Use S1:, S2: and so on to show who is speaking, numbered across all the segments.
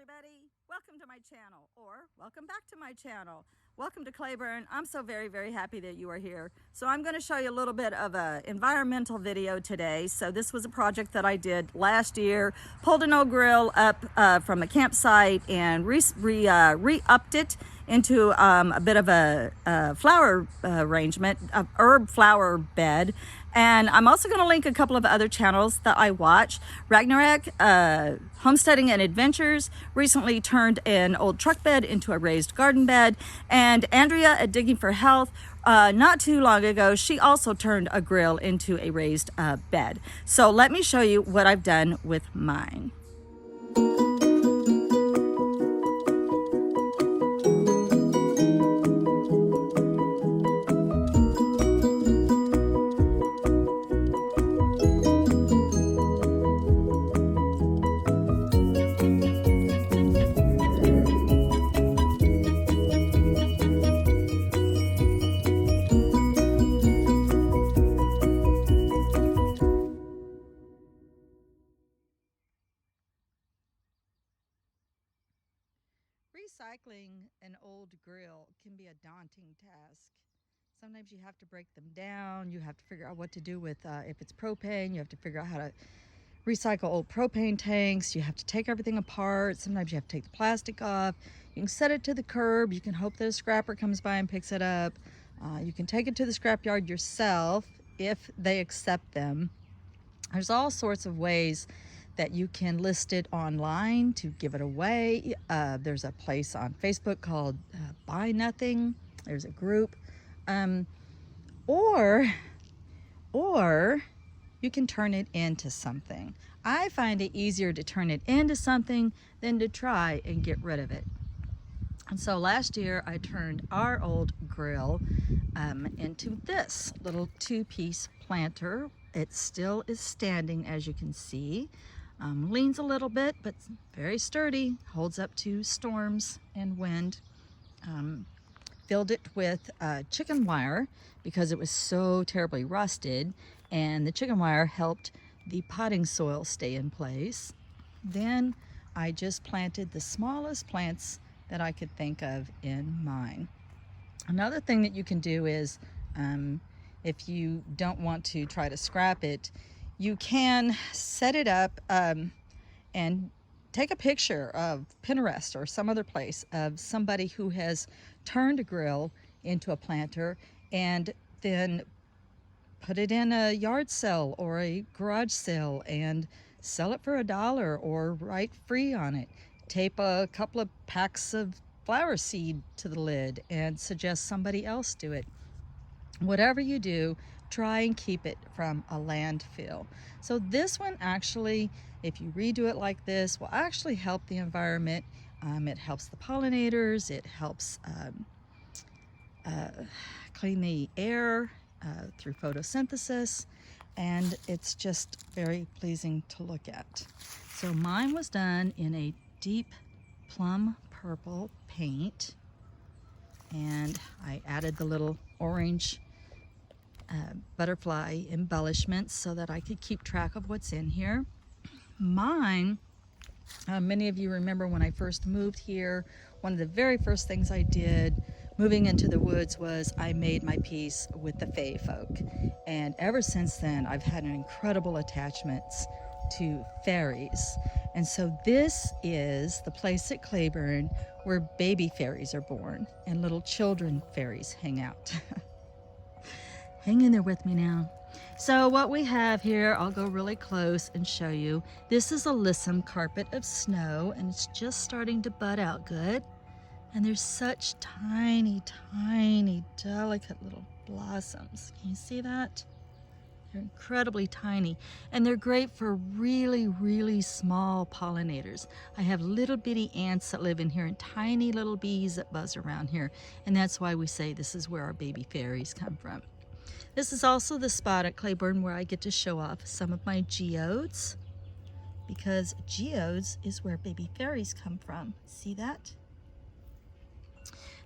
S1: everybody. Welcome to my channel, or welcome back to my channel. Welcome to Claiborne. I'm so very happy that you are here. So I'm going to show you a little bit of an environmental video today. So this was a project that I did last year. Pulled an old grill up from a campsite and re-upped it into a bit of a flower arrangement, a herb flower bed. And I'm also going to link a couple of other channels that I watch. Ragnarok, Homesteading and Adventures, recently turned an old truck bed into a raised garden bed. And Andrea at Digging for Health, not too long ago, she also turned a grill into a raised bed. So let me show you what I've done with mine. Recycling an old grill can be a daunting task. Sometimes you have to break them down. You have to figure out what to do with, if it's propane, you have to figure out how to recycle old propane tanks. You have to take everything apart. Sometimes you have to take the plastic off. You can set it to the curb. You can hope that a scrapper comes by and picks it up. You can take it to the scrapyard yourself if they accept them. There's all sorts of ways that you can list it online to give it away. There's a place on Facebook called Buy Nothing. There's a group. Or you can turn it into something. I find it easier to turn it into something than to try and get rid of it. And so last year I turned our old grill into this little two-piece planter. It still is standing, as you can see. Leans a little bit, but very sturdy, holds up to storms and wind. Filled it with chicken wire because it was so terribly rusted, and the chicken wire helped the potting soil stay in place. Then I just planted the smallest plants that I could think of in mine. Another thing that you can do is, if you don't want to try to scrap it, you can set it up and take a picture of Pinterest or some other place of somebody who has turned a grill into a planter, and then put it in a yard sale or a garage sale and sell it for $1 or write free on it. Tape a couple of packs of flower seed to the lid and suggest somebody else do it. Whatever you do, try and keep it from a landfill. So this one actually, if you redo it like this, will actually help the environment. It helps the pollinators, it helps clean the air through photosynthesis, and it's just very pleasing to look at. So mine was done in a deep plum purple paint, and I added the little orange butterfly embellishments so that I could keep track of what's in here. Mine, many of you remember when I first moved here, one of the very first things I did moving into the woods was I made my peace with the Fae folk. And ever since then, I've had an incredible attachment to fairies. And so this is the place at Claiborne where baby fairies are born and little children fairies hang out. Hang in there with me now. So what we have here, I'll go really close and show you. This is a lissom carpet of snow, and it's just starting to bud out good. And there's such tiny, delicate little blossoms. Can you see that? They're incredibly tiny, and they're great for really small pollinators. I have little bitty ants that live in here and tiny little bees that buzz around here, and that's why we say this is where our baby fairies come from. This is also the spot at Claiborne where I get to show off some of my geodes, because geodes is where baby fairies come from. See that?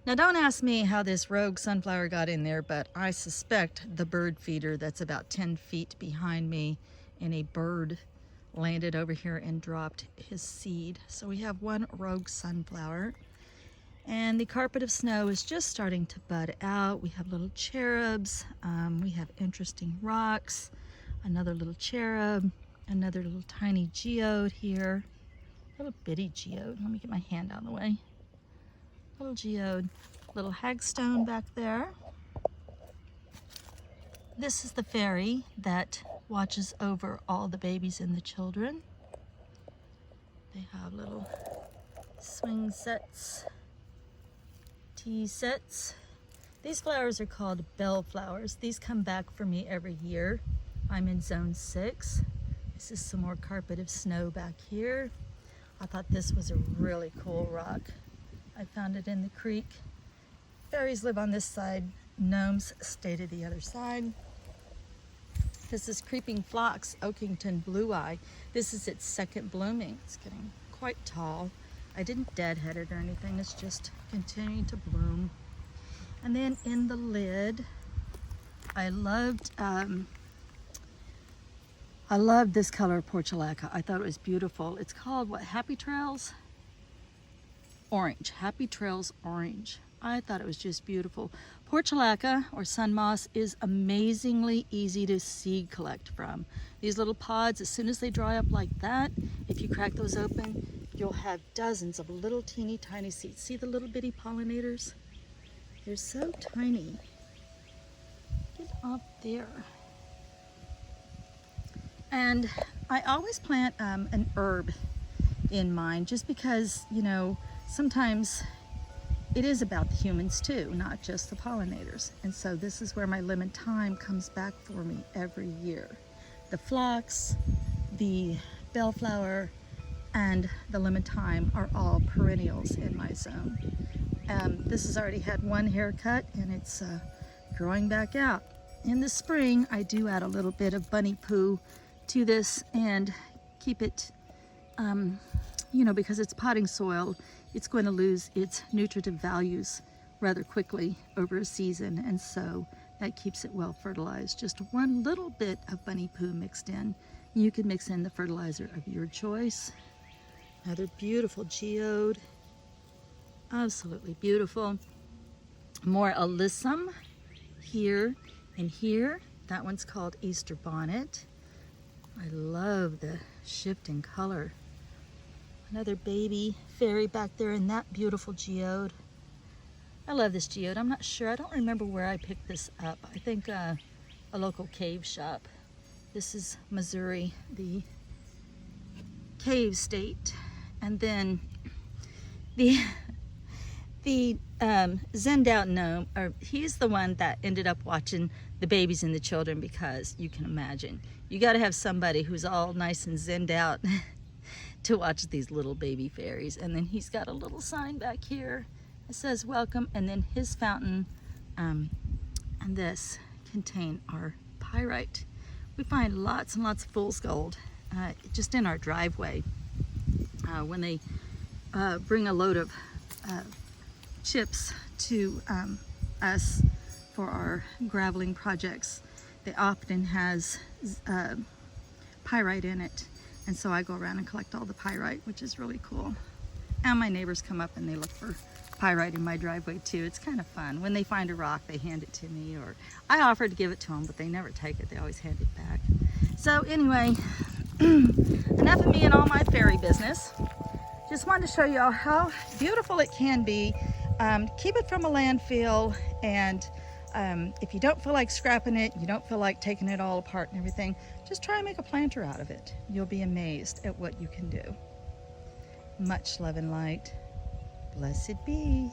S1: Now don't ask me how this rogue sunflower got in there, but I suspect the bird feeder that's about 10 feet behind me in a bird landed over here and dropped his seed. So we have one rogue sunflower. And the carpet of snow is just starting to bud out. We have little cherubs. We have interesting rocks. Another little cherub. Another little tiny geode here. Little bitty geode. Let me get my hand out of the way. Little geode. Little hagstone back there. This is the fairy that watches over all the babies and the children. They have little swing sets, tea sets. These flowers are called bell flowers. These come back for me every year. I'm in zone 6. This is some more carpet of snow back here. I thought this was a really cool rock. I found it in the creek. Fairies live on this side. Gnomes stay to the other side. This is Creeping Phlox, Oakington Blue Eye. This is its second blooming. It's getting quite tall. I didn't deadhead it or anything. It's just continuing to bloom. And then in the lid, I loved this color of portulaca. I thought it was beautiful. It's called what? Happy Trails Orange. Happy Trails Orange. I thought it was just beautiful. Portulaca or sun moss is amazingly easy to seed collect from. These little pods, as soon as they dry up like that, if you crack those open, you'll have dozens of little teeny tiny seeds. See the little bitty pollinators? They're so tiny. Get up there. And I always plant an herb in mind, just because, you know, sometimes it is about the humans too, not just the pollinators. And so this is where my lemon thyme comes back for me every year. The phlox, the bellflower, and the lemon thyme are all perennials in my zone. This has already had one haircut and it's growing back out. In the spring, I do add a little bit of bunny poo to this and keep it, you know, because it's potting soil, it's going to lose its nutritive values rather quickly over a season, and so that keeps it well fertilized. Just one little bit of bunny poo mixed in. You can mix in the fertilizer of your choice. Another beautiful geode, absolutely beautiful. More alyssum here and here. That one's called Easter bonnet. I love the shift in color. Another baby fairy back there in that beautiful geode. I love this geode. I'm not sure. I don't remember where I picked this up. I think a local cave shop. This is Missouri, the cave state. And then the zenned out gnome, he's the one that ended up watching the babies and the children, because you can imagine, you got to have somebody who's all nice and zenned out to watch these little baby fairies. And then he's got a little sign back here that says welcome, and then his fountain and this contain our pyrite. We find lots and lots of fool's gold just in our driveway. When they bring a load of chips to us for our graveling projects, they often has pyrite in it. And so I go around and collect all the pyrite, which is really cool. And my neighbors come up and they look for pyrite in my driveway too. It's kind of fun. When they find a rock, they hand it to me, or I offer to give it to them, but they never take it. They always hand it back. So anyway, enough of me and all my fairy business. Just wanted to show you all how beautiful it can be. Keep it from a landfill, and if you don't feel like scrapping it, you don't feel like taking it all apart and everything, just try and make a planter out of it. You'll be amazed at what you can do. Much love and light. Blessed be.